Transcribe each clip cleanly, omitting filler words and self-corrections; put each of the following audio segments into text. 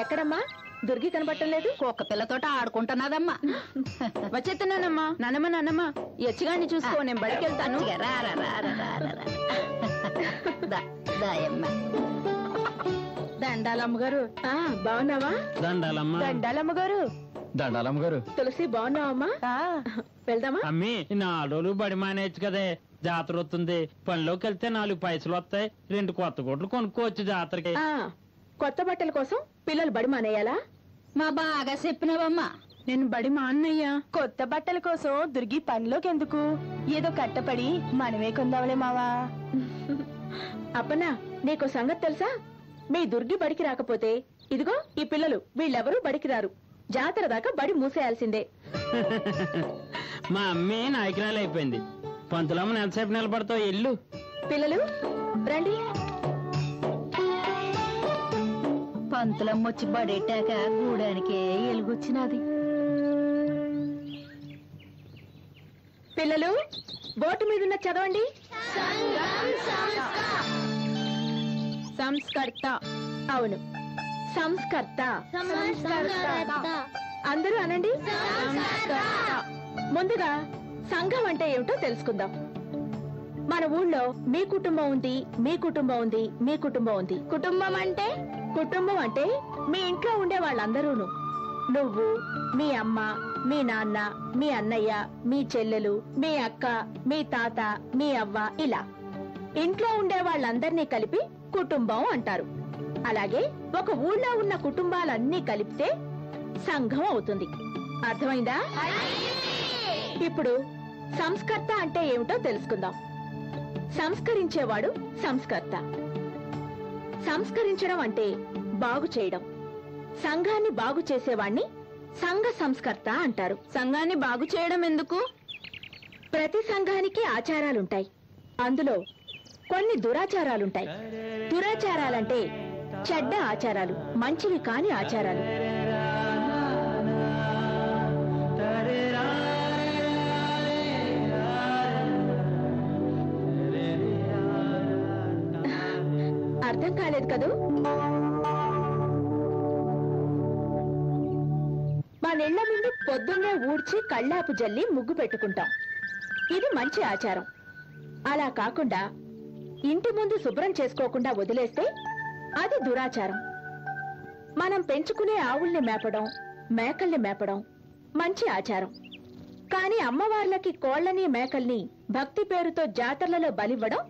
ఎక్కడమ్మా? దుర్గి కనబట్టం లేదు. కుక్క పిల్లతోట ఆడుకుంటున్నదమ్మా. వచ్చేస్తున్నానమ్మా. నానమ్మ యచ్చిగాన్ని చూసుకో, నేను బడికెళ్తాను. దండాలమ్మ గారు. బాగున్నావా? దండాలమ్మ గారు. దండాలమ్మ గారు. తులసి బాగున్నావమ్మా? వెళ్దామా? అమ్మి 4 రోజులు బడి మానేచ్చు కదే, జాతర వస్తుంది. పనిలోకి వెళ్తే 4 పైసలు వస్తాయి, 2 కొత్త గుడ్లు కొనుక్కోవచ్చు జాతరకి. కొత్త బట్టల కోసం పిల్లలు బడి మానేయాలా? మా బాగా చెప్పినవమ్మా. నేను బడి మాన్నయ్యా. కొత్త బట్టల కోసం దుర్గి పనిలోకి ఎందుకు? ఏదో కట్టపడి మనమే కొందాంలే మావా. అప్పనా, నీకు సంగతి తెలుసా? మీ దుర్గి బడికి రాకపోతే ఇదిగో ఈ పిల్లలు వీళ్ళెవరూ బడికి రారు. జాతర దాకా బడి మూసేయాల్సిందే. మా అమ్మే నాయకురాలు అయిపోయింది. పంతులమ్మని ఎంతసేపు నిలబడతావు? ఇల్లు పిల్లలు రండి. పంతులమ్మొచ్చి బడెట్టాక గూడానికే ఎలుగొచ్చినది. పిల్లలు బోటు మీదున్న చదవండి. సంస్కర్త. అవును, సంస్కర్త. అందరూ అనండి. ముందుగా సంఘం అంటే ఏమిటో తెలుసుకుందాం. మన ఊళ్ళో మీ కుటుంబం ఉంది, మీ కుటుంబం ఉంది, మీ కుటుంబం ఉంది. కుటుంబం అంటే మీ ఇంట్లో ఉండే వాళ్ళందరూను. నువ్వు, మీ అమ్మ, మీ నాన్న, మీ అన్నయ్య, మీ చెల్లెలు, మీ అక్క, మీ తాత, మీ అవ్వ, ఇలా ఇంట్లో ఉండే వాళ్ళందరినీ కలిపి కుటుంబం అంటారు. అలాగే ఒక ఊళ్ళో ఉన్న కుటుంబాలన్నీ కలిపితే సంఘం అవుతుంది. అర్థమైందా? ఇప్పుడు సంస్కర్త అంటే ఏమిటో తెలుసుకుందాం. సంస్కరించేవాడు సంస్కర్త. సంస్కరించడం అంటే బాగు చేయడం. సంఘాన్ని బాగు చేసేవాణ్ణి సంఘ సంస్కర్త అంటారు. సంఘాన్ని బాగు చేయడం ఎందుకు? ప్రతి సంఘానికి ఆచారాలుంటాయి. అందులో కొన్ని దురాచారాలుంటాయి. దురాచారాలంటే చెడ్డ ఆచారాలు, మంచివి కాని ఆచారాలు. అర్థం కాలేదు కదూ? మా నీళ్ల ముందు పొద్దున్నే ఊడ్చి కళ్ళాపు జల్లి ముగ్గు పెట్టుకుంటాం. ఇది మంచి ఆచారం. అలా కాకుండా ఇంటి ముందు శుభ్రం చేసుకోకుండా వదిలేస్తే అది దురాచారం. మనం పెంచుకునే ఆవుల్ని మేపడం, మేకల్ని మేపడం మంచి ఆచారం. కాని అమ్మవార్లకి కోళ్లని మేకల్ని భక్తి పేరుతో జాతరలలో బలివ్వడం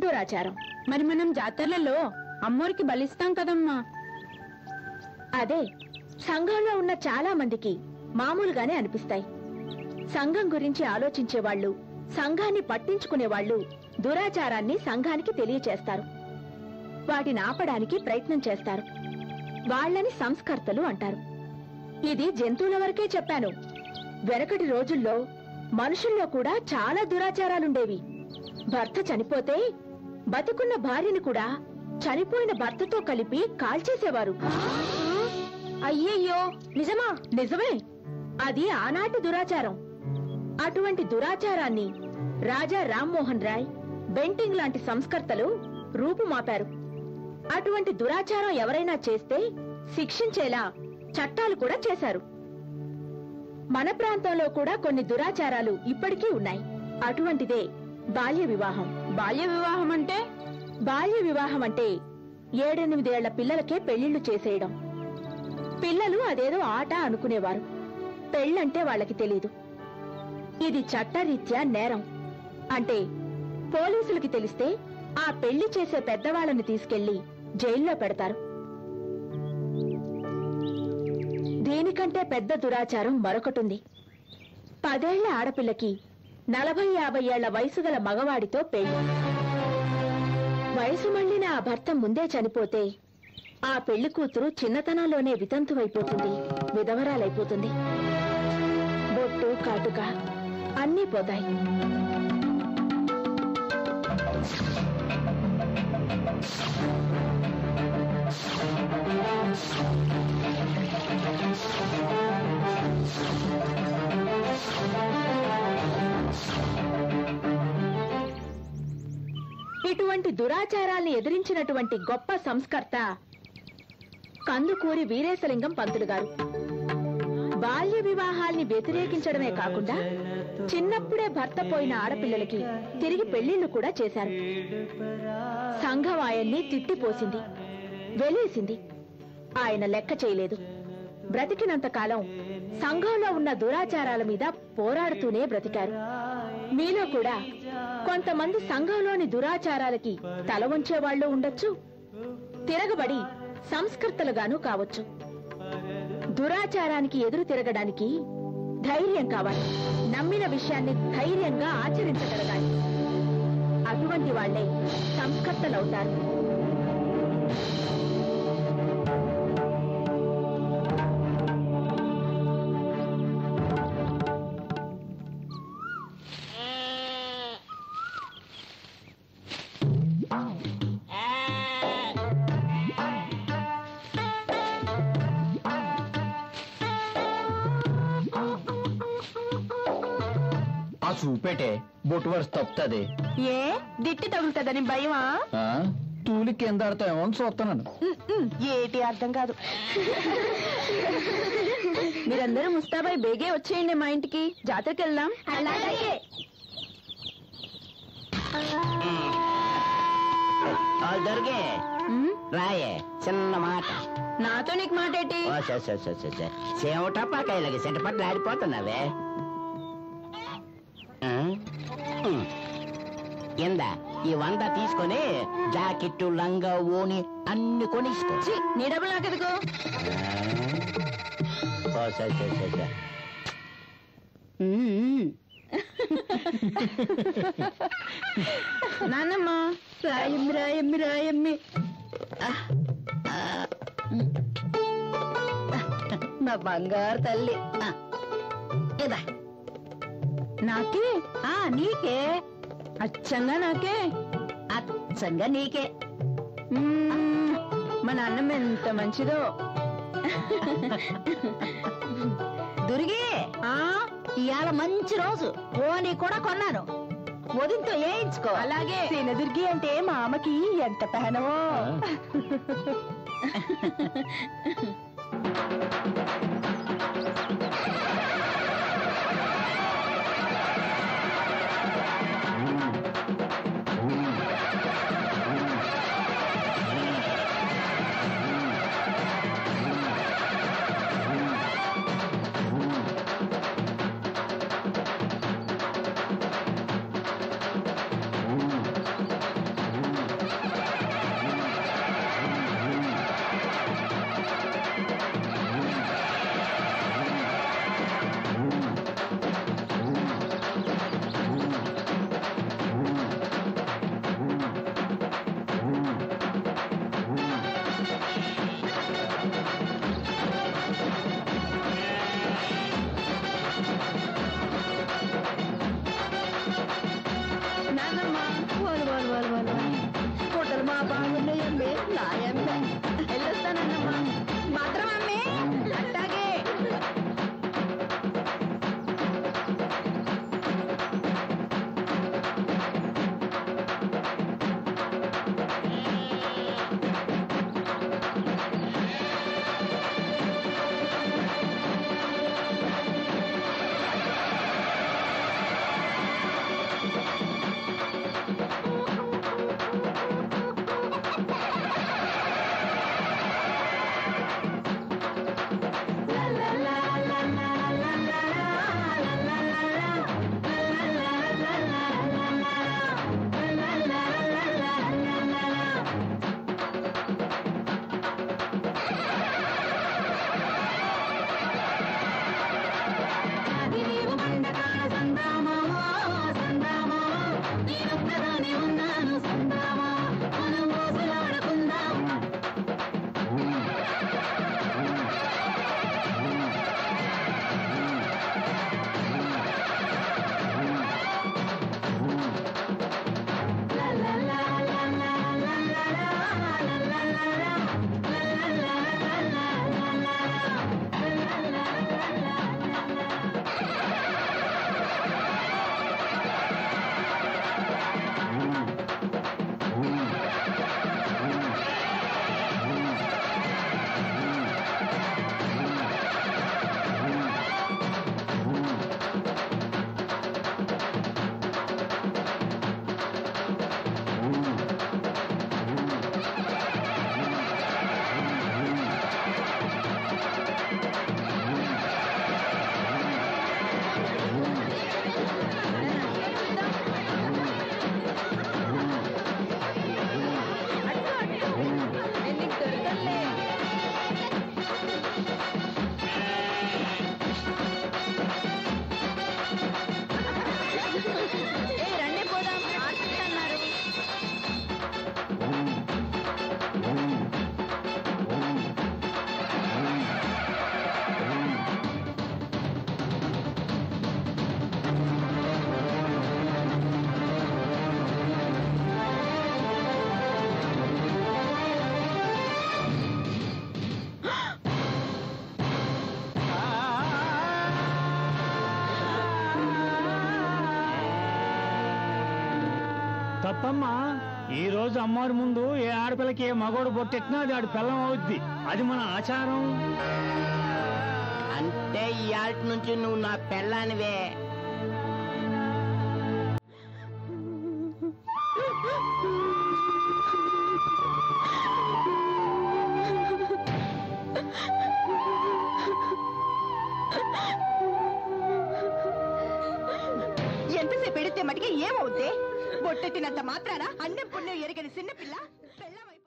దురాచారం. మరి మనం జాతరలలో అమ్మోరికి బలిస్తాం కదమ్మా. అదే సంఘంలో ఉన్న చాలా మందికి మామూలుగానే అనిపిస్తాయి. సంఘం గురించి ఆలోచించేవాళ్లు, సంఘాన్ని పట్టించుకునేవాళ్లు దురాచారాన్ని సంఘానికి తెలియచేస్తారు. వాటిని ఆపడానికి ప్రయత్నం చేస్తారు. వాళ్లని సంస్కర్తలు అంటారు. ఇది జంతువుల వరకే చెప్పాను. వెనకటి రోజుల్లో మనుషుల్లో కూడా చాలా దురాచారాలుండేవి. భర్త చనిపోతే బతికున్న భార్యని కూడా చనిపోయిన భర్తతో కలిపి కాల్చేసేవారు. అయ్యయ్యో, నిజమా? నిజమే. అది ఆనాటి దురాచారం. అటువంటి దురాచారాన్ని రాజా రామ్మోహన్ రాయ్, బెంటింగ్ లాంటి సంస్కర్తలు రూపుమాపారు. అటువంటి దురాచారం ఎవరైనా చేస్తే శిక్షించేలా చట్టాలు కూడా చేశారు. మన ప్రాంతంలో కూడా కొన్ని దురాచారాలు ఇప్పటికీ ఉన్నాయి. అటువంటిదే బాల్య వివాహం. బాల్య వివాహం అంటే? బాల్య వివాహం అంటే 7-8 ఏళ్ల పిల్లలకే పెళ్లిళ్లు చేసేయడం. పిల్లలు అదేదో ఆట అనుకునేవారు. పెళ్లంటే వాళ్ళకి తెలీదు. ఇది చట్టరీత్యా నేరం. అంటే పోలీసులకి తెలిస్తే ఆ పెళ్లి చేసే పెద్దవాళ్ళని తీసుకెళ్లి జైల్లో పెడతారు. దీనికంటే పెద్ద దురాచారం మరొకటుంది. 10 ఏళ్ల ఆడపిల్లకి 40-50 ఏళ్ల వయసు గల మగవాడితో పెళ్లి. వయసు మళ్లిన ఆ భర్త ముందే చనిపోతే ఆ పెళ్లి కూతురు చిన్నతనంలోనే వితంతువైపోతుంది, విధవరాలైపోతుంది. బొట్టు, కాటుక అన్నీ పోతాయి. ఇటువంటి దురాచారాల్ని ఎదిరించినటువంటి గొప్ప సంస్కర్త కందుకూరి వీరేశలింగం పంతులు గారు. బాల్య వివాహాల్ని వ్యతిరేకించడమే కాకుండా చిన్నప్పుడే భర్త పోయిన ఆడపిల్లలకి తిరిగి పెళ్లిళ్లు కూడా చేశారు. సంఘం ఆయన్ని తిట్టిపోసింది, వెలేసింది. ఆయన లెక్క చేయలేదు. బ్రతికినంత కాలం సంఘంలో ఉన్న దురాచారాల మీద పోరాడుతూనే బ్రతికారు. మీలో కూడా కొంతమంది సంఘంలోని దురాచారాలకి తల వంచేవాళ్లు ఉండొచ్చు, తిరగబడి సంస్కర్తలుగాను కావచ్చు. దురాచారానికి ఎదురు తిరగడానికి ధైర్యం కావాలి. నమ్మిన విషయాన్ని ధైర్యంగా ఆచరించగలగాలి. అటువంటి వాళ్లే సంస్కర్తలవుతారు. చూపెట్టే బొట్టు వరుస తప్పుతుంది. ఏ దిట్టి తగులుతుందని భయమా? తూలి కింద ఆడతామో అని చూస్తున్నాను. ఏటి అర్థం కాదు. మీరందరూ ముస్తాబాయ్ బేగే వచ్చేయండి మా ఇంటికి, జాతరకి వెళ్దాం. అలాగే. దొరికే రాయే చిన్న మాట. నాతో నీకు మాట ఏంటి? సేవటపాకాయలకి సెంటపట్లు ఆడిపోతున్నావే. ఎందా ఈ 100 తీసుకొని జాకెట్టు, లంగా, ఓని అన్ని కొనిసుకో. నీ డబ్బులు నాకెందుకు? నాన్నమ్మ రాయమ్మి రాయమ్మి రాయమ్మి. నా బంగారు తల్లి. ఇదా నాకే? నీకే. అచ్చంగా నాకే? అచ్చంగా నీకే. మా నాన్నమ్మ ఎంత మంచిదో. దుర్గి, ఇవాళ మంచి రోజు, ఓని కూడా కొన్నాను, వదింతో వేయించుకో. అలాగే. దుర్గి అంటే మా అమ్మకి ఎంత పహనవో. సత్తమ్మ ఈ రోజు అమ్మవారి ముందు ఏ ఆడపిల్లకి ఏ మగోడు బొట్టెట్టినా అది ఆడి పిల్లం అవుద్ది. అది మన ఆచారం. అంటే ఇవాళ నుంచి నువ్వు నా పెళ్ళానివే. ఎంతసేపు పెడితే మటుకి ఏమవుద్ది? బొట్టెట్టినంత మాత్రాన అన్నం పుణ్యం ఎరగని చిన్నపిల్ల